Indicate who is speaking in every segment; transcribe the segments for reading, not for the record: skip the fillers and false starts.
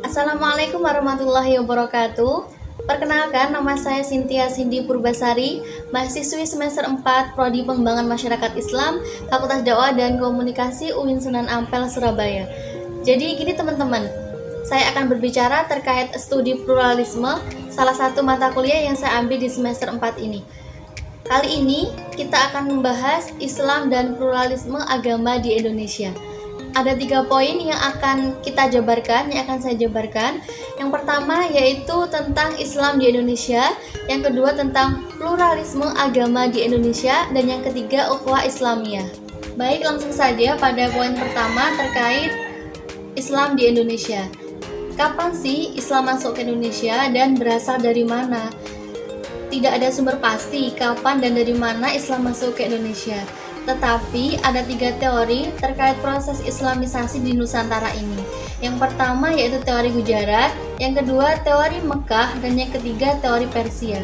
Speaker 1: Assalamualaikum warahmatullahi wabarakatuh. Perkenalkan, nama saya Cynthia Cindy Purbasari, mahasiswi semester 4 Prodi Pengembangan Masyarakat Islam, Fakultas Dakwah dan Komunikasi UIN Sunan Ampel, Surabaya. Jadi gini teman-teman, saya akan berbicara terkait studi pluralisme, salah satu mata kuliah yang saya ambil di semester 4 ini. Kali ini kita akan membahas Islam dan pluralisme agama di Indonesia. Ada 3 poin yang akan kita jabarkan, yang akan saya jabarkan. Yang pertama yaitu tentang Islam di Indonesia, yang kedua tentang pluralisme agama di Indonesia, dan yang ketiga ukhuwah Islamiyah. Baik, langsung saja pada poin pertama terkait Islam di Indonesia. Kapan sih Islam masuk ke Indonesia dan berasal dari mana? Tidak ada sumber pasti kapan dan dari mana Islam masuk ke Indonesia. Tetapi ada 3 teori terkait proses Islamisasi di Nusantara ini. Yang pertama yaitu teori Gujarat, yang kedua teori Mekah, dan yang ketiga teori Persia.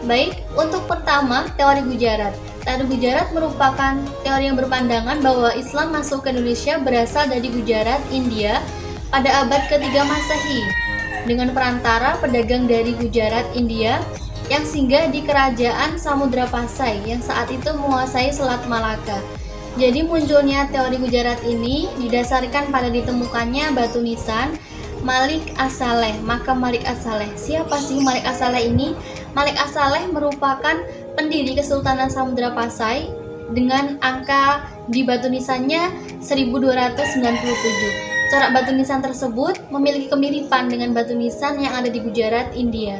Speaker 1: Baik, untuk pertama teori Gujarat. Teori Gujarat merupakan teori yang berpandangan bahwa Islam masuk ke Indonesia berasal dari Gujarat, India pada abad ke-3 Masehi dengan perantara pedagang dari Gujarat, India yang singgah di kerajaan Samudra Pasai yang saat itu menguasai Selat Malaka. Jadi munculnya teori Gujarat ini didasarkan pada ditemukannya batu nisan Malik As-Saleh, makam Malik As-Saleh. Siapa sih Malik As-Saleh ini? Malik As-Saleh merupakan pendiri Kesultanan Samudra Pasai dengan angka di batu nisannya 1297. Corak batu nisan tersebut memiliki kemiripan dengan batu nisan yang ada di Gujarat, India.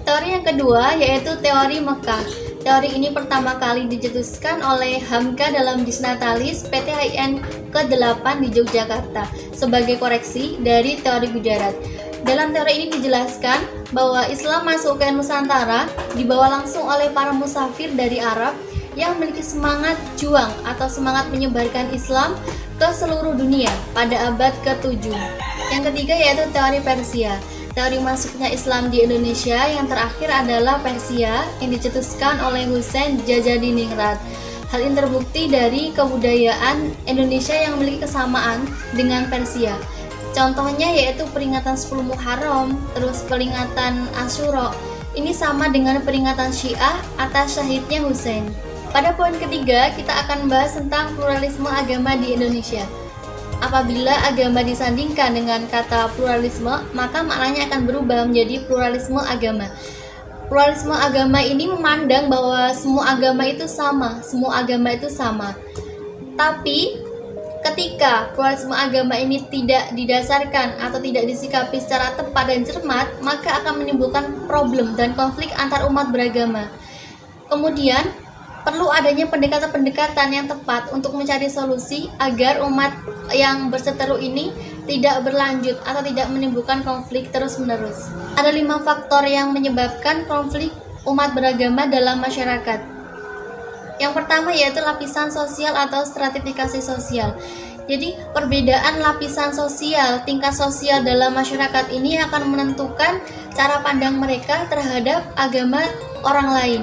Speaker 1: Teori yang kedua yaitu teori Mekah. Teori ini pertama kali dicetuskan oleh Hamka dalam Disnatalis PTHIN ke-8 di Yogyakarta sebagai koreksi dari teori Gujarat. Dalam teori ini dijelaskan bahwa Islam masuk ke Nusantara dibawa langsung oleh para musafir dari Arab yang memiliki semangat juang atau semangat menyebarkan Islam ke seluruh dunia pada abad ke-7. Yang ketiga yaitu teori Persia. Teori masuknya Islam di Indonesia yang terakhir adalah Persia yang dicetuskan oleh Husain Jajadiningrat. Hal ini terbukti dari kebudayaan Indonesia yang memiliki kesamaan dengan Persia. Contohnya yaitu peringatan 10 Muharram, terus peringatan Asyura. Ini sama dengan peringatan Syiah atas syahidnya Husain. Pada poin ketiga, kita akan membahas tentang pluralisme agama di Indonesia. Apabila agama disandingkan dengan kata pluralisme, maka maknanya akan berubah menjadi pluralisme agama. Pluralisme agama ini memandang bahwa semua agama itu sama, Tapi, ketika pluralisme agama ini tidak didasarkan atau tidak disikapi secara tepat dan cermat, maka akan menimbulkan problem dan konflik antar umat beragama. Kemudian, perlu adanya pendekatan-pendekatan yang tepat untuk mencari solusi agar umat yang berseteru ini tidak berlanjut atau tidak menimbulkan konflik terus-menerus. Ada 5 faktor yang menyebabkan konflik umat beragama dalam masyarakat. Yang pertama yaitu lapisan sosial atau stratifikasi sosial. Jadi perbedaan lapisan sosial, tingkat sosial dalam masyarakat ini akan menentukan cara pandang mereka terhadap agama orang lain.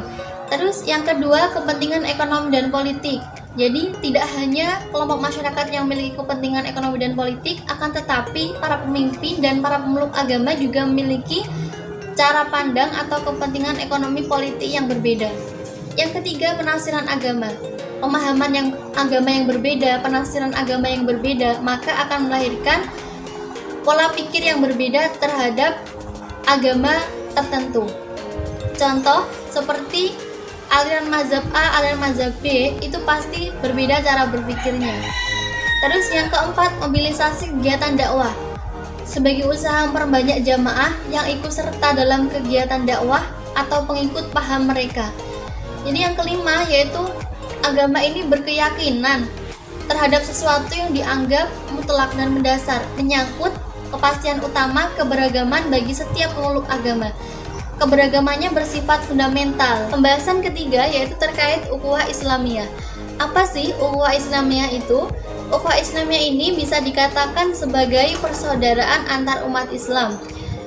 Speaker 1: Terus yang kedua, kepentingan ekonomi dan politik. Jadi tidak hanya kelompok masyarakat yang memiliki kepentingan ekonomi dan politik, akan tetapi para pemimpin dan para pemeluk agama juga memiliki cara pandang atau kepentingan ekonomi politik yang berbeda. Yang ketiga, penafsiran agama. Pemahaman agama yang berbeda, penafsiran agama yang berbeda, maka akan melahirkan pola pikir yang berbeda terhadap agama tertentu. Contoh seperti aliran mazhab A, aliran mazhab B itu pasti berbeda cara berpikirnya. Terus yang keempat, mobilisasi kegiatan dakwah sebagai usaha memperbanyak jamaah yang ikut serta dalam kegiatan dakwah atau pengikut paham mereka. Jadi yang kelima yaitu agama ini berkeyakinan terhadap sesuatu yang dianggap mutlak dan mendasar, menyangkut kepastian utama keberagaman bagi setiap pemeluk agama. Keberagamannya bersifat fundamental. Pembahasan ketiga yaitu terkait ukhuwah Islamiyah. Apa sih ukhuwah Islamiyah itu? Ukhuwah Islamiyah ini bisa dikatakan sebagai persaudaraan antar umat Islam.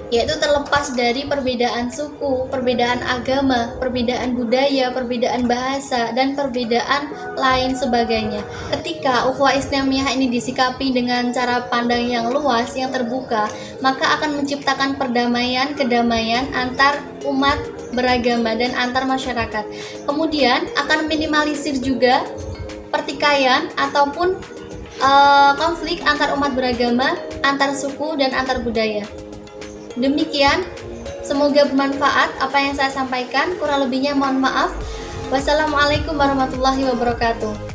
Speaker 1: yaitu terlepas dari perbedaan suku, perbedaan agama, perbedaan budaya, perbedaan bahasa, dan perbedaan lain sebagainya. Ketika ukhuwah Islamiyah ini disikapi dengan cara pandang yang luas, yang terbuka, maka akan menciptakan perdamaian, kedamaian antar umat beragama dan antar masyarakat. Kemudian akan minimalisir juga pertikaian ataupun konflik antar umat beragama, antar suku, dan antar budaya. Demikian, semoga bermanfaat apa yang saya sampaikan. Kurang lebihnya mohon maaf. Wassalamualaikum warahmatullahi wabarakatuh.